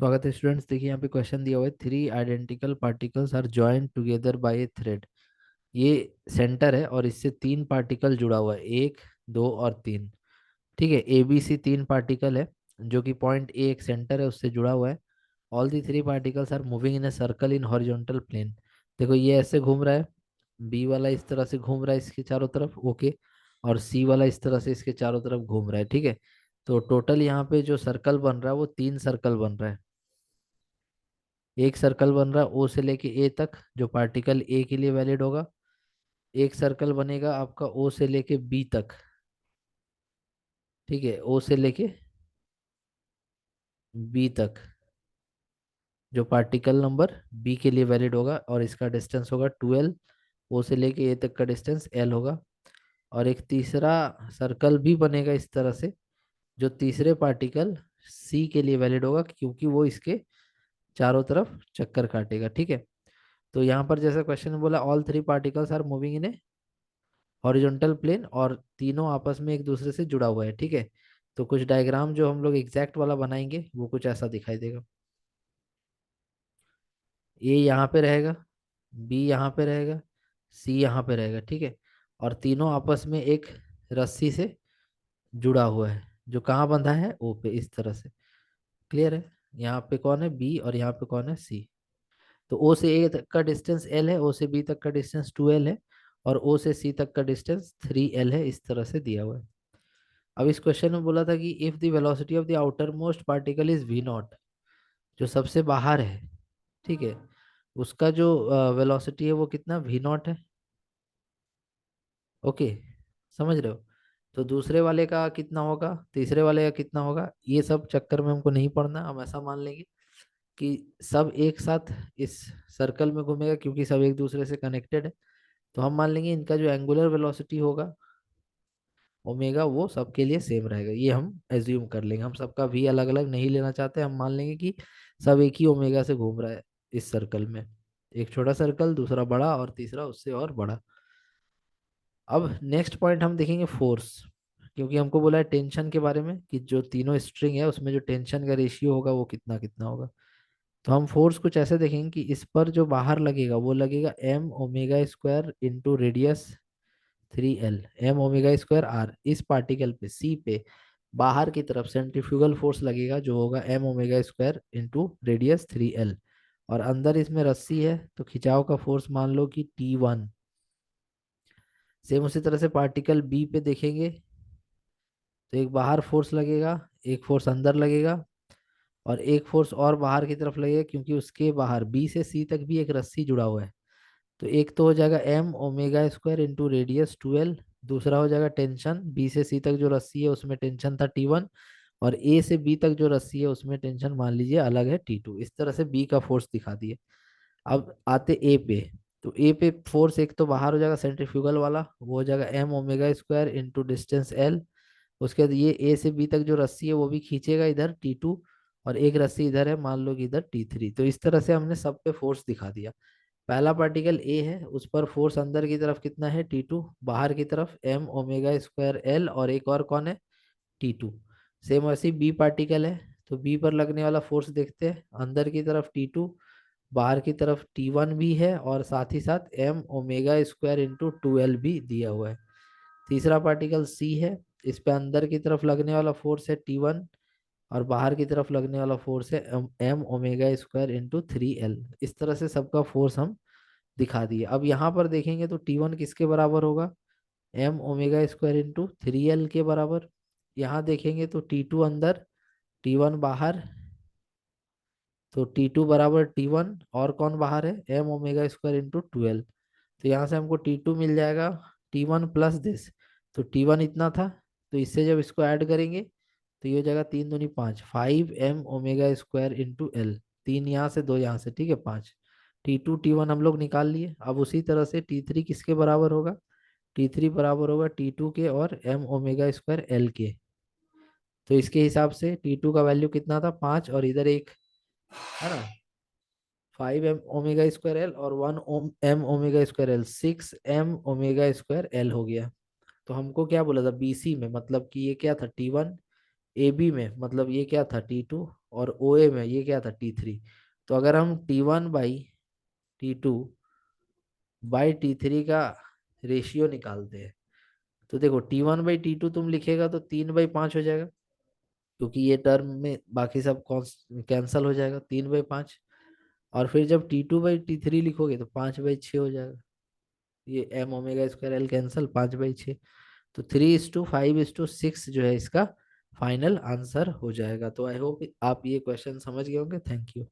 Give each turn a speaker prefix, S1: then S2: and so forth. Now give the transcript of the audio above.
S1: स्वागत है स्टूडेंट्स। देखिए यहाँ पे क्वेश्चन दिया हुआ है, three identical particles are joined together by a thread. ये सेंटर है और इससे तीन पार्टिकल जुड़ा हुआ है, एक, दो और तीन। ठीक है, ए बी सी तीन पार्टिकल है जो कि पॉइंट ए एक सेंटर है उससे जुड़ा हुआ है। All the three particles are moving in a circle in horizontal plane. देखो ये ऐसे घूम रहा है, बी वाला इस तरह से घूम रहा है इसके चारों तरफ, ओके। और सी वाला इस तरह से इसके चारों तरफ घूम रहा है, ठीक है। तो टोटल यहाँ पे जो सर्कल बन रहा है वो तीन सर्कल बन रहा है। एक सर्कल बन रहा है ओ से लेके ए तक जो पार्टिकल ए के लिए वैलिड होगा। एक सर्कल बनेगा आपका ओ से लेके बी तक, ठीक है, ओ से लेके बी तक जो पार्टिकल नंबर बी के लिए वैलिड होगा, और इसका डिस्टेंस होगा 12। ओ से लेके ए तक का डिस्टेंस एल होगा। और एक तीसरा सर्कल भी बनेगा इस तरह से जो तीसरे पार्टिकल सी के लिए वैलिड होगा, क्योंकि वो इसके चारों तरफ चक्कर काटेगा, ठीक है। तो यहाँ पर जैसा क्वेश्चन में बोला, all three particles are moving in a horizontal plane, और तीनों आपस में एक दूसरे से जुड़ा हुआ है, ठीक है। तो कुछ डायग्राम जो हम लोग एग्जैक्ट वाला बनाएंगे वो कुछ ऐसा दिखाई देगा। ए यहाँ पे रहेगा, बी यहाँ पे रहेगा, सी यहाँ पे रहेगा, ठीक है। और तीनों आपस में एक रस्सी से जुड़ा हुआ है जो कहाँ बंधा है, ओ पे, इस तरह से। क्लियर है? यहाँ पे कौन है, बी, और यहाँ पे कौन है, सी। तो ओ से ए तक का डिस्टेंस एल है, ओ से बी तक का डिस्टेंस 2l है, और ओ से सी तक का डिस्टेंस 3l है, इस तरह से दिया हुआ है। अब इस क्वेश्चन में बोला था कि if the velocity of the outermost particle is v naught, जो सबसे बाहर है, ठीक है, उसका जो वेलोसिटी है वो कितना, वी नॉट है। ओके, समझ रहे हो? तो दूसरे वाले का कितना होगा, तीसरे वाले का कितना होगा, ये सब चक्कर में हमको नहीं पड़ना। हम ऐसा मान लेंगे कि सब एक साथ इस सर्कल में घूमेगा, क्योंकि सब एक दूसरे से कनेक्टेड है। तो हम मान लेंगे इनका जो एंगुलर वेलोसिटी होगा ओमेगा, वो सबके लिए सेम रहेगा। ये हम एज्यूम कर लेंगे, हम सबका भी अलग अलग नहीं लेना चाहते। हम मान लेंगे कि सब एक ही ओमेगा से घूम रहा है इस सर्कल में। एक छोटा सर्कल, दूसरा बड़ा, और तीसरा उससे और बड़ा। अब नेक्स्ट पॉइंट हम देखेंगे फोर्स, क्योंकि हमको बोला है टेंशन के बारे में कि जो तीनों स्ट्रिंग है उसमें जो टेंशन का रेशियो होगा वो कितना कितना होगा। तो हम फोर्स कुछ ऐसे देखेंगे कि इस पर जो बाहर लगेगा वो लगेगा m omega square into radius 3l, m omega square r. इस पार्टिकल पे सी पे बाहर की तरफ सेंट्रीफ्यूगल फोर्स लगेगा जो होगा m omega square into radius 3l। और अंदर इसमें रस्सी है तो खिंचाव का फोर्स मान लो कि T1। सेम उसी तरह से पार्टिकल बी पे देखेंगे तो एक बाहर फोर्स लगेगा, एक फोर्स अंदर लगेगा, और एक फोर्स और बाहर की तरफ लगेगा, क्योंकि उसके बाहर बी से सी तक भी एक रस्सी जुड़ा हुआ है। तो एक तो हो जाएगा m omega square into radius 12। दूसरा हो जाएगा टेंशन, बी से सी तक जो रस्सी है उसमें टेंशन था T1, और ए से बी तक जो रस्सी है उसमें टेंशन मान लीजिए अलग है T2। इस तरह से बी का फोर्स दिखा दिए। अब आते ए पे। तो ए पे फोर्स एक तो बाहर हो जाएगा सेंट्रीफ्यूगल वाला, वो हो जाएगा m omega square into distance l. उसके बाद ये ए से बी तक जो रस्सी है वो भी खींचेगा इधर T2, और एक रस्सी इधर है, मान लो कि इधर T3। तो इस तरह से हमने सब पे फोर्स दिखा दिया। पहला पार्टिकल ए है, उस पर फोर्स अंदर की तरफ कितना है, T2। बाहर की तरफ एम ओमेगा स्क्वायर एल, और एक और कौन है, T2। सेम ऐसी बी पार्टिकल है, तो बी पर लगने वाला फोर्स देखते हैं। अंदर की तरफ T2, बाहर की तरफ T1 भी है, और साथ ही साथ M omega square into 2l भी दिया हुआ है। तीसरा पार्टिकल सी है, इस पे अंदर की तरफ लगने वाला फोर्स है T1, और बाहर की तरफ लगने वाला फोर्स है M omega square into 3l। इस तरह से सबका फोर्स हम दिखा दिए। अब यहाँ पर देखेंगे तो T1 किसके बराबर होगा, m omega square into 3l के बराबर। यहाँ देखेंगे तो T2 अंदर, T1 बाहर, तो T2 बराबर T1, और कौन बाहर है, एम ओमेगा स्क्वायर इंटू 12। तो यहाँ से हमको T2 मिल जाएगा, T1 प्लस दिस। तो T1 इतना था, तो इससे जब इसको ऐड करेंगे तो ये हो जाएगा 3 दूनी 5, 5 m omega square into l. 3 यहाँ से, 2 यहाँ से, ठीक है, 5। T2 T1 हम लोग निकाल लिए। अब उसी तरह से T3 किसके बराबर होगा, T3 बराबर होगा T2 के और एम ओमेगा स्क्वायर एल के। तो इसके हिसाब से T2 का वैल्यू कितना था, 5, और इधर एक है ना, 5 एम ओमेगा स्क्वायर एल, और 1 m omega square l, 6 m omega square l हो गया। तो हमको क्या बोला था, BC में मतलब कि ये क्या था, T1। AB में मतलब ये क्या था, T2। और ओ ए में ये क्या था T3। तो अगर हम T1/T2 बाई T3 का रेशियो निकालते हैं, तो देखो T1/T2 तुम लिखेगा तो 3/5 हो जाएगा, क्योंकि ये टर्म में बाकी सब कैंसल हो जाएगा, 3/5। और फिर जब T2/T3 लिखोगे तो 5/6 हो जाएगा। ये m omega square L cancel, 5/6। तो 3:5:6 जो है इसका फाइनल आंसर हो जाएगा। तो आई होप आप ये क्वेश्चन समझ गए होंगे। Thank you.